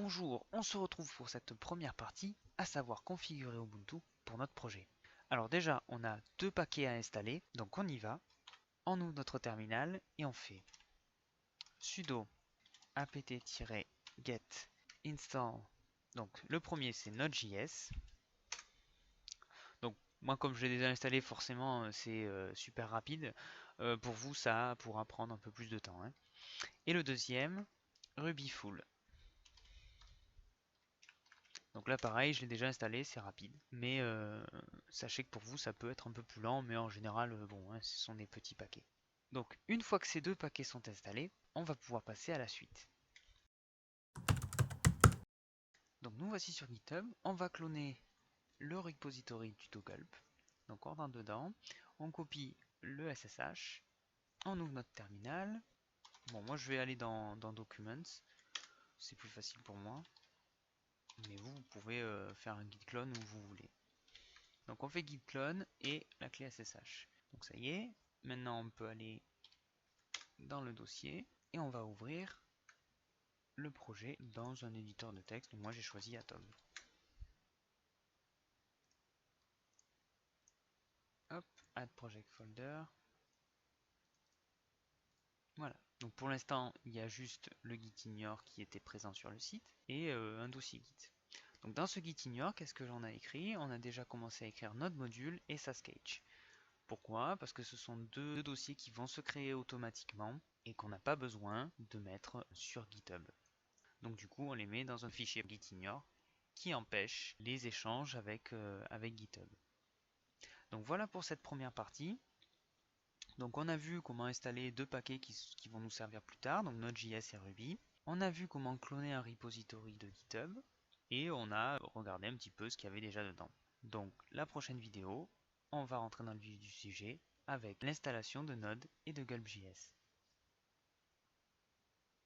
Bonjour, on se retrouve pour cette première partie, à savoir configurer Ubuntu pour notre projet. Alors déjà, on a deux paquets à installer, donc on y va. On ouvre notre terminal et on fait sudo apt-get install. Donc le premier c'est Node.js. Donc moi comme je l'ai déjà installé, forcément c'est super rapide. Pour vous ça pourra prendre un peu plus de temps, hein. Et le deuxième, Rubyfull. Donc là pareil, je l'ai déjà installé, c'est rapide. Mais sachez que pour vous ça peut être un peu plus lent, mais en général, bon, hein, ce sont des petits paquets. Donc une fois que ces deux paquets sont installés, on va pouvoir passer à la suite. Donc nous voici sur GitHub, on va cloner le repository du Togulp. Donc on rentre dedans, on copie le SSH, on ouvre notre terminal. Bon, moi je vais aller dans Documents, c'est plus facile pour moi. Mais vous pouvez faire un git clone où vous voulez. Donc on fait git clone et la clé SSH. Donc ça y est, maintenant on peut aller dans le dossier et on va ouvrir le projet dans un éditeur de texte. Donc moi j'ai choisi Atom. Hop, add project folder. Voilà. Donc pour l'instant il y a juste le git ignore qui était présent sur le site et un dossier git. Donc dans ce git ignore, qu'est-ce que j'en ai écrit? On a déjà commencé à écrire notre module et sa sketch. Pourquoi? Parce que ce sont deux dossiers qui vont se créer automatiquement et qu'on n'a pas besoin de mettre sur GitHub. Donc du coup, on les met dans un fichier gitignore qui empêche les échanges avec GitHub. Donc voilà pour cette première partie. Donc on a vu comment installer deux paquets qui vont nous servir plus tard, donc Node.js et Ruby. On a vu comment cloner un repository de GitHub et on a regardé un petit peu ce qu'il y avait déjà dedans. Donc la prochaine vidéo, on va rentrer dans le vif du sujet avec l'installation de Node et de Gulp.js.